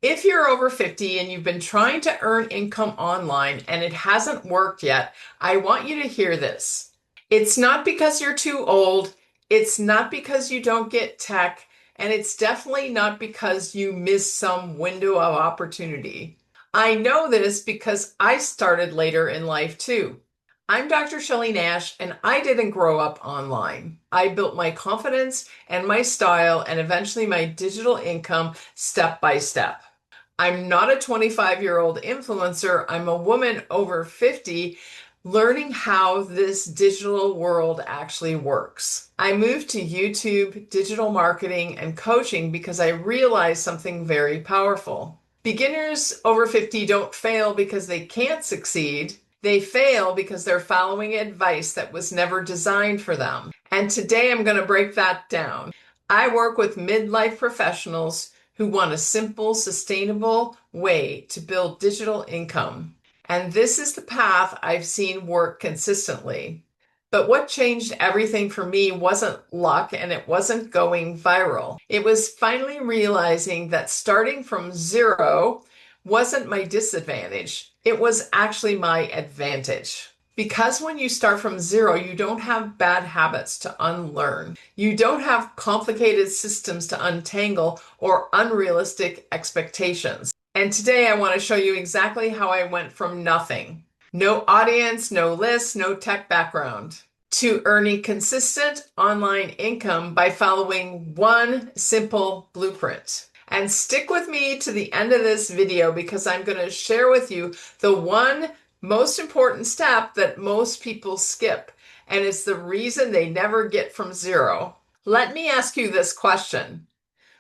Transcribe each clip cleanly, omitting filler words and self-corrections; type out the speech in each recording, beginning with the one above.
If you're over 50 and you've been trying to earn income online and it hasn't worked yet, I want you to hear this. It's not because you're too old, it's not because you don't get tech, and it's definitely not because you missed some window of opportunity. I know this because I started later in life too. I'm Dr. Shelley Nash, and I didn't grow up online. I built my confidence and my style and eventually my digital income step by step. I'm not a 25-year-old influencer. I'm a woman over 50 learning how this digital world actually works. I moved to YouTube, digital marketing, and coaching because I realized something very powerful. Beginners over 50 don't fail because they can't succeed. They fail because they're following advice that was never designed for them. And today I'm going to break that down. I work with midlife professionals who want a simple, sustainable way to build digital income. And this is the path I've seen work consistently. But what changed everything for me wasn't luck and it wasn't going viral. It was finally realizing that starting from zero wasn't my disadvantage. It was actually my advantage. Because when you start from zero, you don't have bad habits to unlearn. You don't have complicated systems to untangle or unrealistic expectations. And today I want to show you exactly how I went from nothing, no audience, no list, no tech background, to earning consistent online income by following one simple blueprint. And stick with me to the end of this video because I'm going to share with you the one most important step that most people skip, and it's the reason they never get from zero. Let me ask you this question.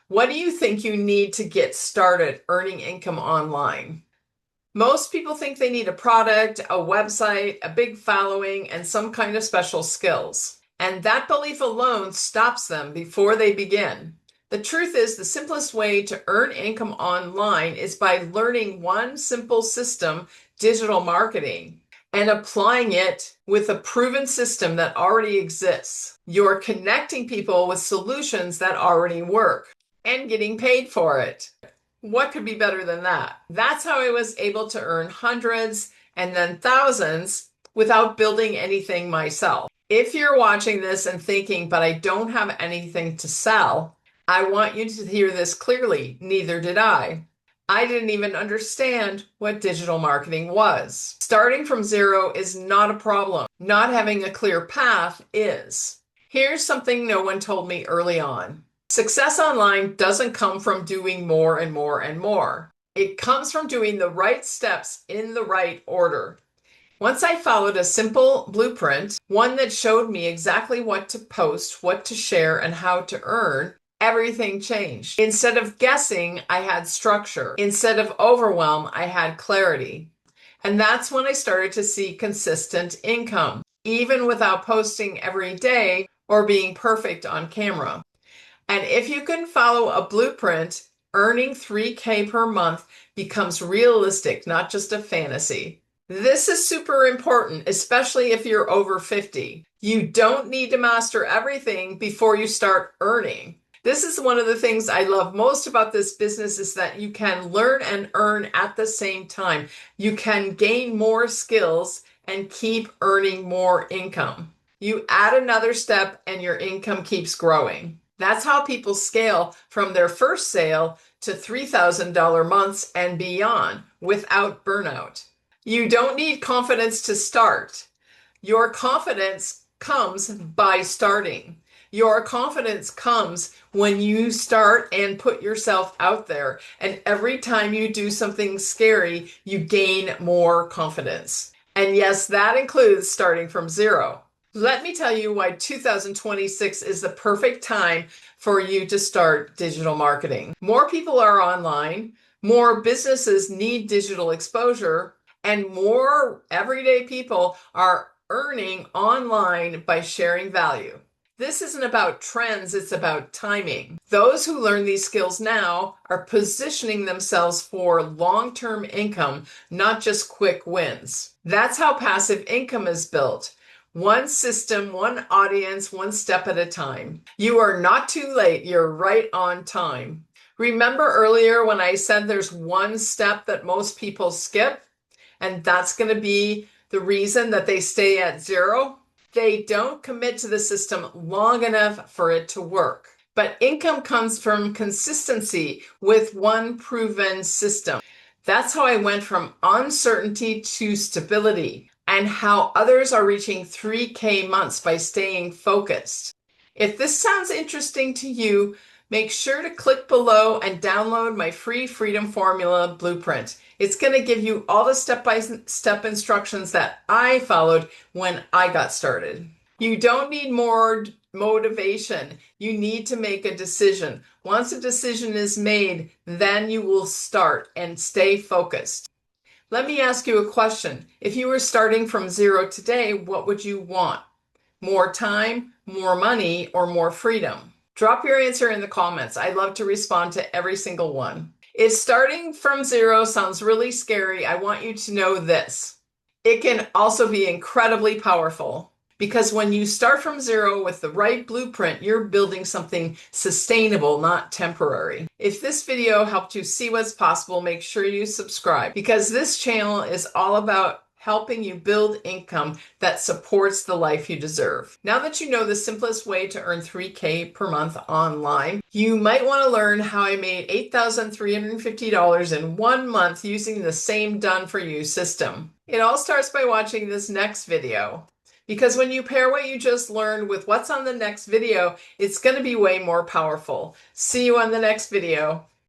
What do you think you need to get started earning income online? Most people think they need a product, a website, a big following, and some kind of special skills. And that belief alone stops them before they begin. The truth is, the simplest way to earn income online is by learning one simple system, digital marketing, and applying it with a proven system that already exists. You're connecting people with solutions that already work and getting paid for it. What could be better than that? That's how I was able to earn hundreds and then thousands without building anything myself. If you're watching this and thinking, but I don't have anything to sell, I want you to hear this clearly. Neither did I. I didn't even understand what digital marketing was. Starting from zero is not a problem. Not having a clear path is. Here's something no one told me early on. Success online doesn't come from doing more and more and more. It comes from doing the right steps in the right order. Once I followed a simple blueprint, one that showed me exactly what to post, what to share, and how to earn, everything changed. Instead of guessing, I had structure. Instead of overwhelm, I had clarity. And that's when I started to see consistent income, even without posting every day or being perfect on camera. And if you can follow a blueprint, earning 3K per month becomes realistic, not just a fantasy. This is super important, especially if you're over 50. You don't need to master everything before you start earning. This is one of the things I love most about this business is that you can learn and earn at the same time. You can gain more skills and keep earning more income. You add another step and your income keeps growing. That's how people scale from their first sale to $3,000 months and beyond without burnout. You don't need confidence to start. Your confidence comes by starting. Your confidence comes when you start and put yourself out there. And every time you do something scary, you gain more confidence. And yes, that includes starting from zero. Let me tell you why 2026 is the perfect time for you to start digital marketing. More people are online, more businesses need digital exposure, and more everyday people are earning online by sharing value. This isn't about trends, it's about timing. Those who learn these skills now are positioning themselves for long-term income, not just quick wins. That's how passive income is built. One system, one audience, one step at a time. You are not too late, you're right on time. Remember earlier when I said there's one step that most people skip, and that's going to be the reason that they stay at zero? They don't commit to the system long enough for it to work. But income comes from consistency with one proven system. That's how I went from uncertainty to stability, and how others are reaching 3K months by staying focused. If this sounds interesting to you, make sure to click below and download my free Freedom Formula Blueprint. It's going to give you all the step-by-step instructions that I followed when I got started. You don't need more motivation. You need to make a decision. Once a decision is made, then you will start and stay focused. Let me ask you a question. If you were starting from zero today, what would you want? More time, more money, or more freedom? Drop your answer in the comments. I'd love to respond to every single one. If starting from zero sounds really scary, I want you to know this. It can also be incredibly powerful, because when you start from zero with the right blueprint, you're building something sustainable, not temporary. If this video helped you see what's possible, make sure you subscribe, because this channel is all about helping you build income that supports the life you deserve. Now that you know the simplest way to earn 3K per month online, you might want to learn how I made $8,350 in 1 month using the same done for you system. It all starts by watching this next video, because when you pair what you just learned with what's on the next video, it's going to be way more powerful. See you on the next video.